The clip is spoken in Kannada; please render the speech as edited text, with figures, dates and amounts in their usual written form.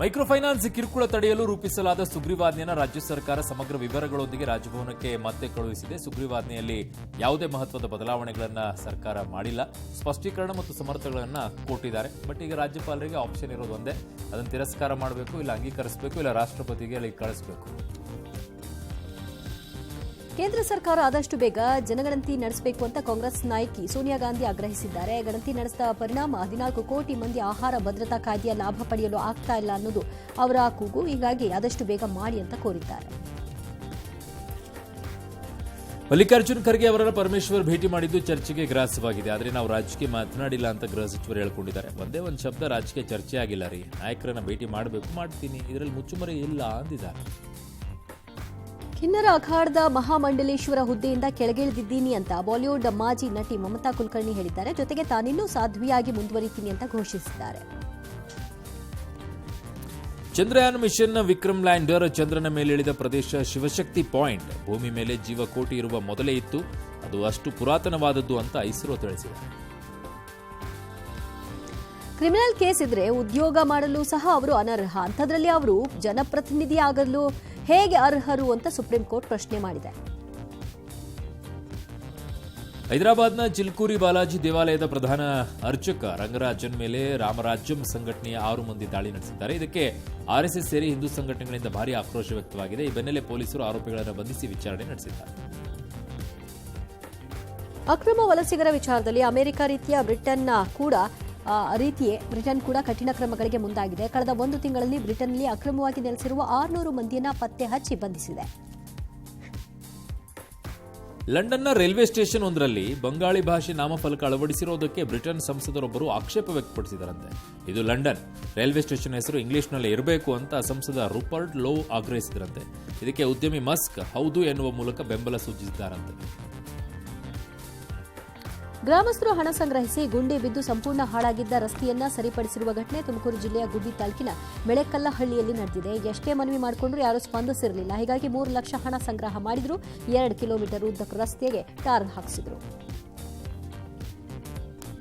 ಮೈಕ್ರೋ ಫೈನಾನ್ಸ್ ಕಿರುಕುಳ ತಡೆಯಲು ರೂಪಿಸಲಾದ ಸುಗ್ರೀವಾಜ್ಞೆಯನ್ನು ರಾಜ್ಯ ಸರ್ಕಾರ ಸಮಗ್ರ ವಿವರಗಳೊಂದಿಗೆ ರಾಜಭವನಕ್ಕೆ ಮತ್ತೆ ಕಳುಹಿಸಿದೆ. ಸುಗ್ರೀವಾಜ್ಞೆಯಲ್ಲಿ ಯಾವುದೇ ಮಹತ್ವದ ಬದಲಾವಣೆಗಳನ್ನು ಸರ್ಕಾರ ಮಾಡಿಲ್ಲ. ಸ್ಪಷ್ಟೀಕರಣ ಮತ್ತು ಸಮರ್ಥನೆಗಳನ್ನು ಕೊಟ್ಟಿದ್ದಾರೆ. ಬಟ್ ಈಗ ರಾಜ್ಯಪಾಲರಿಗೆ ಆಪ್ಷನ್ ಇರೋದು ಒಂದೇ, ಅದನ್ನು ತಿರಸ್ಕಾರ ಮಾಡಬೇಕು, ಇಲ್ಲ ಅಂಗೀಕರಿಸಬೇಕು, ಇಲ್ಲ ರಾಷ್ಟ್ರಪತಿಗೆ ಅಲ್ಲಿ ಕಳಿಸಬೇಕು. ಕೇಂದ್ರ ಸರ್ಕಾರ ಆದಷ್ಟು ಬೇಗ ಜನಗಣತಿ ನಡೆಸಬೇಕು ಅಂತ ಕಾಂಗ್ರೆಸ್ ನಾಯಕಿ ಸೋನಿಯಾ ಗಾಂಧಿ ಆಗ್ರಹಿಸಿದ್ದಾರೆ. ಗಣತಿ ನಡೆಸಿದ ಪರಿಣಾಮ 14 ಕೋಟಿ ಮಂದಿ ಆಹಾರ ಭದ್ರತಾ ಕಾಯ್ದೆಯ ಲಾಭ ಪಡೆಯಲು ಆಗ್ತಾ ಇಲ್ಲ ಅನ್ನೋದು ಅವರ ಕೂಗು. ಹೀಗಾಗಿ ಆದಷ್ಟು ಬೇಗ ಮಾಡಿ ಅಂತ ಕೋರಿದ್ದಾರೆ. ಮಲ್ಲಿಕಾರ್ಜುನ್ ಖರ್ಗೆ ಅವರನ್ನು ಪರಮೇಶ್ವರ್ ಭೇಟಿ ಮಾಡಿದ್ದು ಚರ್ಚೆಗೆ ಗ್ರಾಸವಾಗಿದೆ. ಆದರೆ ನಾವು ರಾಜಕೀಯ ಮಾತನಾಡಿಲ್ಲ ಅಂತ ಗೃಹ ಸಚಿವರು ಹೇಳಿಕೊಂಡಿದ್ದಾರೆ. ಒಂದೇ ಒಂದು ಶಬ್ದ ರಾಜಕೀಯ ಚರ್ಚೆ ಆಗಿಲ್ಲ ರೀ, ನಾಯಕರನ್ನ ಭೇಟಿ ಮಾಡಬೇಕು, ಮಾಡ್ತೀನಿ, ಇದರಲ್ಲಿ ಮುಚ್ಚುಮರೆ ಇಲ್ಲ ಅಂದಿದ್ದಾರೆ. ಕಿನ್ನರ ಅಖಾಡದ ಮಹಾಮಂಡಲೇಶ್ವರ ಹುದ್ದೆಯಿಂದ ಕೆಳಗಿಳಿದಿದ್ದೀನಿ ಅಂತ ಬಾಲಿವುಡ್ ಮಾಜಿ ನಟಿ ಮಮತಾ ಕುಲಕರ್ಣಿ ಹೇಳಿದ್ದಾರೆ. ಜೊತೆಗೆ ತಾನಿನ್ನೂ ಸಾಧ್ವಿಯಾಗಿ ಮುಂದುವರಿತೀನಿ ಅಂತ ಘೋಷಿಸಿದ್ದಾರೆ. ಚಂದ್ರಯಾನ್ ಮಿಷನ್ನ ವಿಕ್ರಮ್ ಲ್ಯಾಂಡರ್ ಚಂದ್ರನ ಮೇಲೆ ಇಳಿದ ಪ್ರದೇಶ ಶಿವಶಕ್ತಿ ಪಾಯಿಂಟ್. ಭೂಮಿ ಮೇಲೆ ಜೀವಕೋಟಿ ಇರುವ ಮೊದಲೇ ಇತ್ತು, ಅದು ಅಷ್ಟು ಪುರಾತನವಾದದ್ದು ಅಂತ ಇಸ್ರೋ ತಿಳಿಸಿದೆ. ಕ್ರಿಮಿನಲ್ ಕೇಸ್ ಇದ್ರೆ ಉದ್ಯೋಗ ಮಾಡಲು ಸಹ ಅವರು ಅನರ್ಹ, ಅಂಥದ್ರಲ್ಲಿ ಅವರು ಜನಪ್ರತಿನಿಧಿ ಆಗಲು ಹೇಗೆ ಅರ್ಹರು ಅಂತ ಸುಪ್ರೀಂ ಕೋರ್ಟ್ ಪ್ರಶ್ನೆ ಮಾಡಿದೆ. ಹೈದರಾಬಾದ್ನ ಚಿಲ್ಕೂರಿ ಬಾಲಾಜಿ ದೇವಾಲಯದ ಪ್ರಧಾನ ಅರ್ಚಕ ರಂಗರಾಜನ್ ಮೇಲೆ ರಾಮರಾಜ್ಯಂ ಸಂಘಟನೆಯ 6 ಮಂದಿ ದಾಳಿ ನಡೆಸಿದ್ದಾರೆ. ಇದಕ್ಕೆ ಆರ್ಎಸ್ಎಸ್ ಸೇರಿ ಹಿಂದೂ ಸಂಘಟನೆಗಳಿಂದ ಭಾರೀ ಆಕ್ರೋಶ ವ್ಯಕ್ತವಾಗಿದೆ. ಈ ಬೆನ್ನಲ್ಲೇ ಪೊಲೀಸರು ಆರೋಪಿಗಳನ್ನು ಬಂಧಿಸಿ ವಿಚಾರಣೆ ನಡೆಸಿದ್ದಾರೆ. ಅಕ್ರಮ ವಲಸಿಗರ ವಿಚಾರದಲ್ಲಿ ಅಮೆರಿಕ ರೀತಿಯ ಬ್ರಿಟನ್ ಕೂಡ ಕಠಿಣ ಕ್ರಮಗಳಿಗೆ ಮುಂದಾಗಿದೆ. ಕಳೆದ 1 ತಿಂಗಳಲ್ಲಿ ಬ್ರಿಟನ್ನಲ್ಲಿ ಅಕ್ರಮವಾಗಿ ನೆಲೆಸಿರುವ 600 ಮಂದಿಯನ್ನ ಪತ್ತೆ ಹಚ್ಚಿ ಬಂಧಿಸಿದೆ. ಲಂಡನ್ನ ರೈಲ್ವೆ ಸ್ಟೇಷನ್ ಒಂದರಲ್ಲಿ ಬಂಗಾಳಿ ಭಾಷೆ ನಾಮಫಲಕ ಅಳವಡಿಸಿರುವುದಕ್ಕೆ ಬ್ರಿಟನ್ ಸಂಸದರೊಬ್ಬರು ಆಕ್ಷೇಪ ವ್ಯಕ್ತಪಡಿಸಿದರಂತೆ. ಇದು ಲಂಡನ್, ರೈಲ್ವೆ ಸ್ಟೇಷನ್ ಹೆಸರು ಇಂಗ್ಲಿಷ್ನಲ್ಲಿ ಇರಬೇಕು ಅಂತ ಸಂಸದ ರೂಪರ್ಟ್ ಲೋ ಆಗ್ರಹಿಸಿದರಂತೆ. ಇದಕ್ಕೆ ಉದ್ಯಮಿ ಮಸ್ಕ್ ಹೌದು ಎನ್ನುವ ಮೂಲಕ ಬೆಂಬಲ ಸೂಚಿಸಿದ್ದಾರಂತೆ. ಗ್ರಾಮಸ್ಥರು ಹಣ ಸಂಗ್ರಹಿಸಿ ಗುಂಡಿ ಬಿದ್ದು ಸಂಪೂರ್ಣ ಹಾಳಾಗಿದ್ದ ರಸ್ತೆಯನ್ನ ಸರಿಪಡಿಸಿರುವ ಘಟನೆ ತುಮಕೂರು ಜಿಲ್ಲೆಯ ಗುಬ್ಬಿ ತಾಲೂಕಿನ ಮೆಳೆಕಲ್ಲಹಳ್ಳಿಯಲ್ಲಿ ನಡೆದಿದೆ. ಎಷ್ಟೇ ಮನವಿ ಮಾಡಿಕೊಂಡ್ರೂ ಯಾರೂ ಸ್ಪಂದಿಸಿರಲಿಲ್ಲ. ಹೀಗಾಗಿ 3 ಲಕ್ಷ ಹಣ ಸಂಗ್ರಹ ಮಾಡಿದ್ರು. 2 ಕಿಲೋಮೀಟರ್ ಉದ್ದಕ್ಕೂ ರಸ್ತೆಗೆ ಟಾರ್ ಹಾಕಿಸಿದ್ರು.